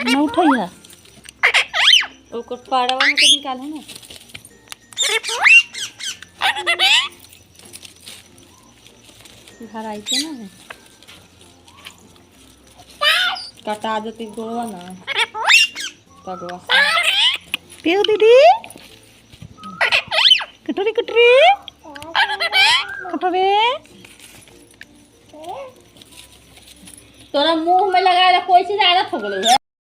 न उठैया ओकर पाड़वा में के निकाले ना। घर आई थे ना कटा देती गोड़वा ना पगवा पियो दीदी कटोरी कटोरी कटोरी तोरा मुंह में लगाए कोई चीज आदत हो गई है।